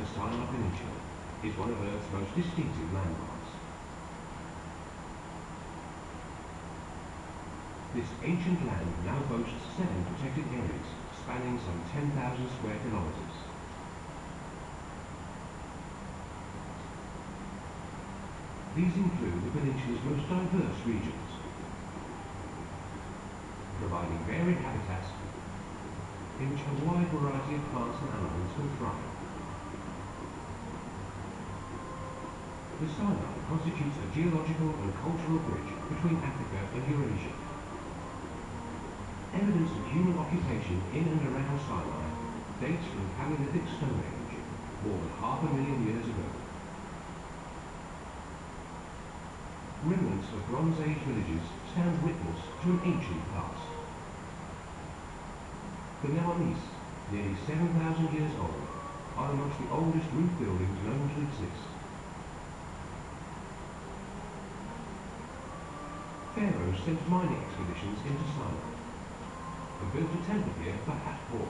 Western Sinai Peninsula is one of Earth's most distinctive landmarks. This ancient land now boasts 7 protected areas spanning some 10,000 square kilometers. These include the peninsula's most diverse regions, providing varied habitats in which a wide variety of plants and animals can thrive. The Sinai constitutes a geological and cultural bridge between Africa and Eurasia. Evidence of human occupation in and around Sinai dates from the Paleolithic Stone Age, more than 500,000 years ago. Remnants of Bronze Age villages stand witness to an ancient past. The Nawamis, nearly 7,000 years old, are amongst the oldest roof buildings known to exist. Pharaohs sent mining expeditions into Sinai and built a temple here for Hathor,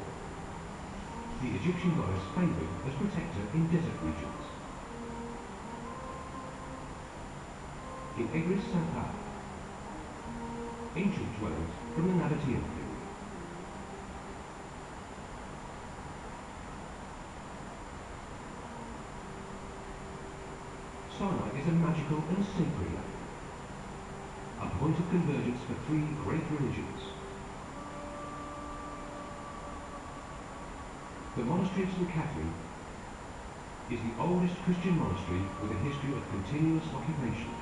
the Egyptian goddess favoured as protector in desert regions. In Egris Safar, ancient dwellings from the Nabatean period. Sinai is a magical and sacred land, a point of convergence for 3 great religions. The monastery of St. Catherine is the oldest Christian monastery with a history of continuous occupation.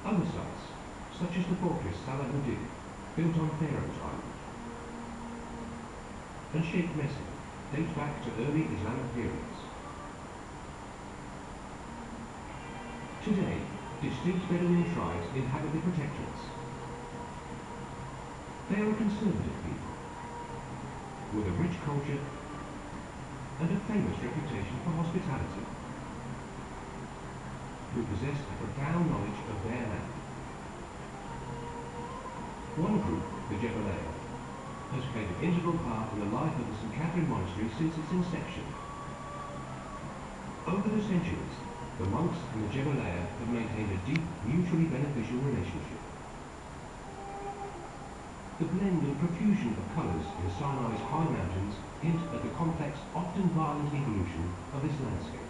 Other sites, such as the fortress Salahuddin, built on Pharaoh's Island, and Sheikh Messi, date back to early Islamic periods. Today, distinct Bedouin tribes inhabit the protectorates. They are a conservative people, with a rich culture and a famous reputation for hospitality, who possess a profound knowledge of their land. One group, the Jebelaya, has played an integral part in the life of the St. Catherine Monastery since its inception. Over the centuries, the monks and the Jebelaya have maintained a deep, mutually beneficial relationship. The blend and profusion of colours in Sinai's high mountains hint at the complex, often violent evolution of this landscape.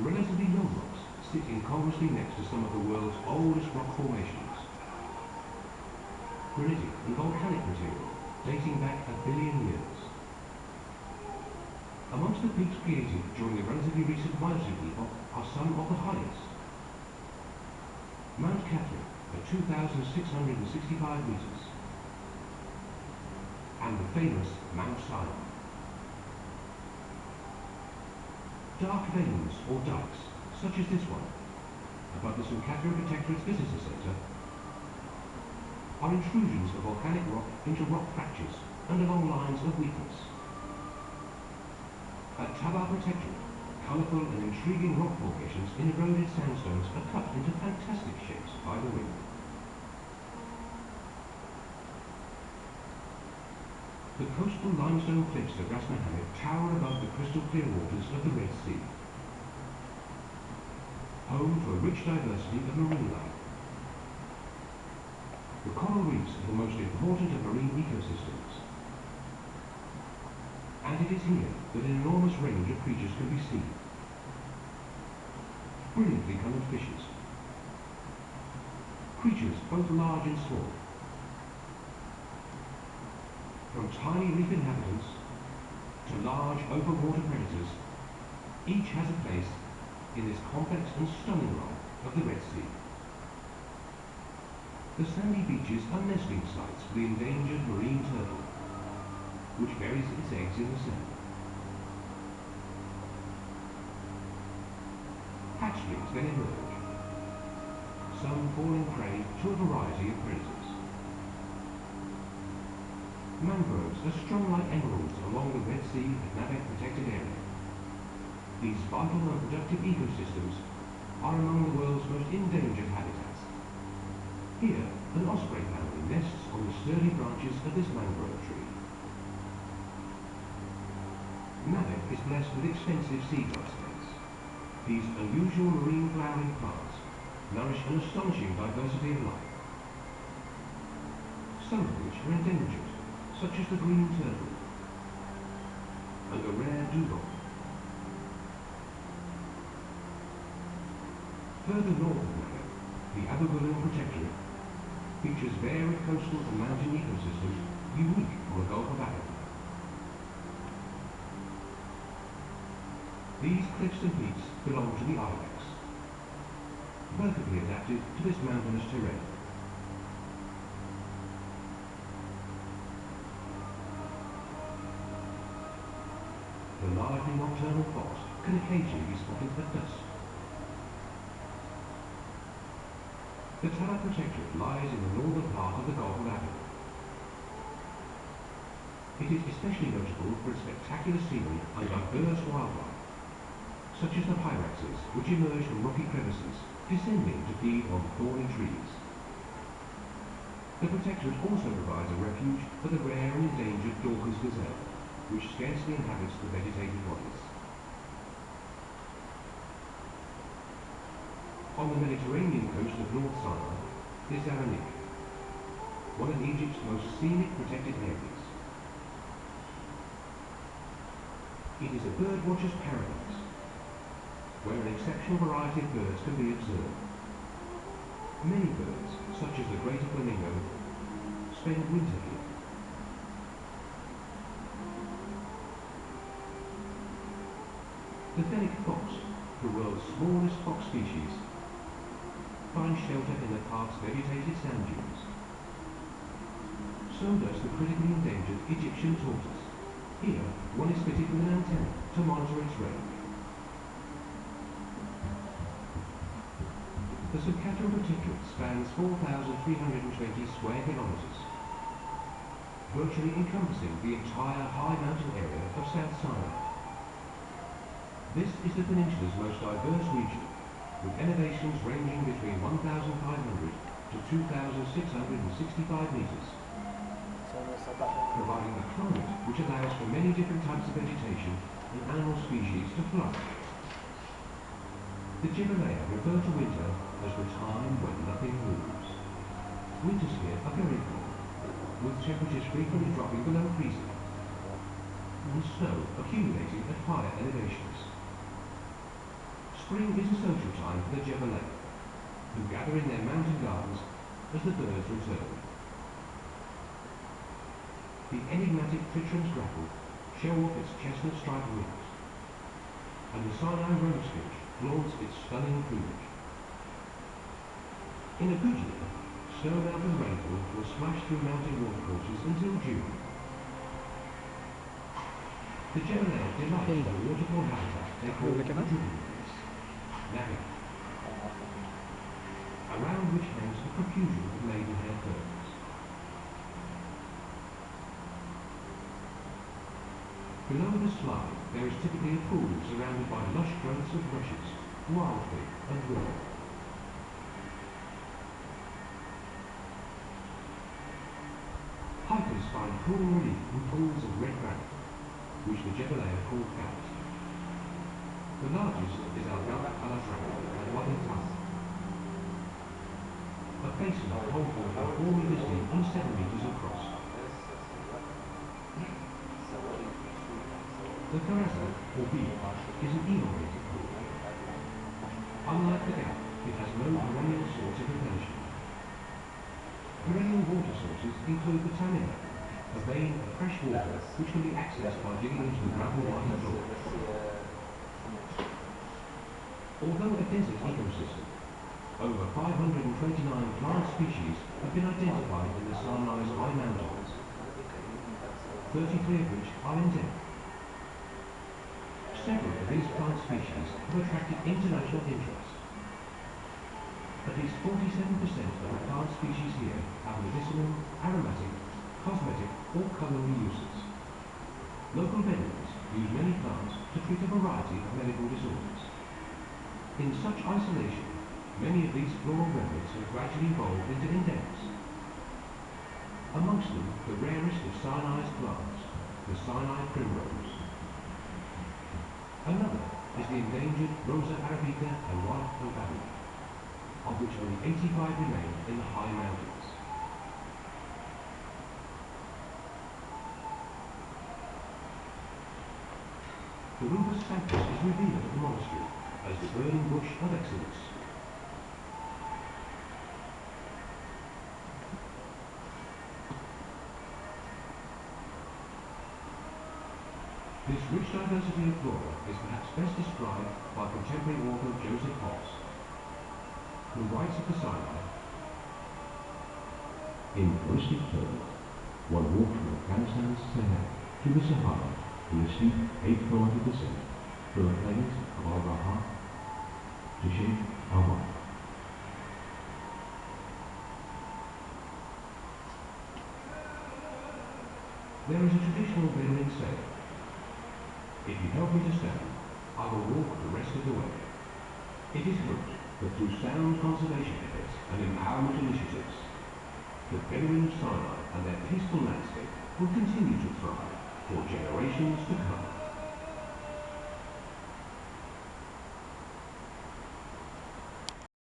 Relatively young rocks sit incongruously next to some of the world's oldest rock formations. Granitic and volcanic material dating back 1 billion years. Amongst the peaks created during the relatively recent Miocene epoch are some of the highest. Mount Catherine at 2,665 metres, and the famous Mount Sinai. Dark veins or dikes, such as this one, above the St. Catherine Protectorate's Visitor Centre, are intrusions of volcanic rock into rock fractures and along lines of weakness. At Tabar Protectorate, colourful and intriguing rock formations in eroded sandstones are cut into fantastic shapes by the wind. The coastal limestone cliffs of Ras Mohammed tower above the crystal clear waters of the Red Sea, home to a rich diversity of marine life. The coral reefs are the most important of marine ecosystems, and it is here that an enormous range of creatures can be seen. Brilliantly coloured fishes, creatures both large and small, from tiny reef inhabitants to large open water predators, each has a place in this complex and stunning life of the Red Sea. The sandy beaches are nesting sites for the endangered marine turtle, which buries its eggs in the sand. Hatchlings then emerge, some falling prey to a variety of predators. Mangroves are strung like emeralds along the Red Sea and Nabec protected area. These vital and productive ecosystems are among the world's most endangered habitats. An osprey family nests on the sturdy branches of this mangrove tree. Mavic is blessed with extensive seagrass beds. These unusual marine flowering plants nourish an astonishing diversity of life, some of which are endangered, such as the green turtle and the rare dugong. Further north of Mavic, the Abergullen Protectorate features varied coastal and mountain ecosystems unique on the Gulf of Africa. These cliffs and peaks belong to the ibex, perfectly adapted to this mountainous terrain. The lively nocturnal fox can occasionally be spotted at dusk. The Tallaght Protectorate lies in the northern part of the Gulf of Africa. It is especially notable for its spectacular scenery and diverse wildlife, such as the hyraxes, which emerge from rocky crevices, descending to feed on thorny trees. The Protectorate also provides a refuge for the rare and endangered Dorcas gazelle, which scarcely inhabits the vegetated waters. On the Mediterranean coast of North Sinai is Zarannik, one of Egypt's most scenic protected areas. It is a birdwatcher's paradise, where an exceptional variety of birds can be observed. Many birds, such as the greater flamingo, spend winter here. The fennec fox, the world's smallest fox species, finds shelter in the park's vegetated sand dunes. So does the critically endangered Egyptian tortoise. Here, one is fitted with an antenna to monitor its range. The Socotra Protectorate spans 4,320 square kilometers, virtually encompassing the entire high mountain area of South Sinai. This is the peninsula's most diverse region, with elevations ranging between 1,500 to 2,665 meters, providing a climate which allows for many different types of vegetation and animal species to flourish. The Gibberellea refer to winter as the time when nothing moves. Winters here are very cold, with temperatures frequently dropping below freezing, and snow accumulating at higher elevations. Spring is a social time for the Gibberellea, who gather in their mountain gardens as the birds return. The enigmatic Tritram's grackle show off its chestnut-striped wings, and the Sinai rosefinch flaunts its stunning plumage. In a good year, snowmelt and rainfall will splash through mountain watercourses until June. The Gibberellea delight in the waterfall habitat they call the dripping place, Naga, around which hangs a profusion of maidenhair ferns. Below the slide, there is typically a pool surrounded by lush growths of rushes, wildfig and willow. Hikers find cool relief in pools of red granite, which the Gibberellea call gout. The largest is Al-Gout al-Azraq at Wadi Taf, a basin of cold water 4 meters deep and 7 meters across. The Karaza, or Beak, is an elongated pool. Unlike the Gout, it has no perennial source of replenishment. Perennial water sources include the Tamina, a vein of fresh water which can be accessed by digging into the gravel-lined floor. Although a desert ecosystem, over 529 plant species have been identified in the Sinai's high mountains, 33 of which are endemic. Several of these plant species have attracted international interest. At least 47% of the plant species here have medicinal, aromatic, cosmetic or culinary uses. Local vendors use many plants to treat a variety of medical disorders. In such isolation, Many of these floral remnants have gradually evolved into indents. Amongst them, the rarest of Sinai's plants, the Sinai primrose. Another is the endangered Rosa arabica and White Oahu, of which only 85 remain in the high mountains. The Rufus Sanctus is revered at the monastery as the burning bush of Exodus. This rich diversity of flora is perhaps best described by contemporary author Joseph Hobbs, who writes of the Sinai: in rustic terms, one walked from Afghanistan's Tehran to the Sahara in a steep 8-kilometer descent from the plains of Al-Raha to Sheikh Ahmad. There is a traditional Bedouin saying: if you help me to stand, I will walk the rest of the way. It is hoped that through sound conservation efforts and empowerment initiatives, the Bedouin of Sinai and their peaceful landscape will continue to thrive for generations to come.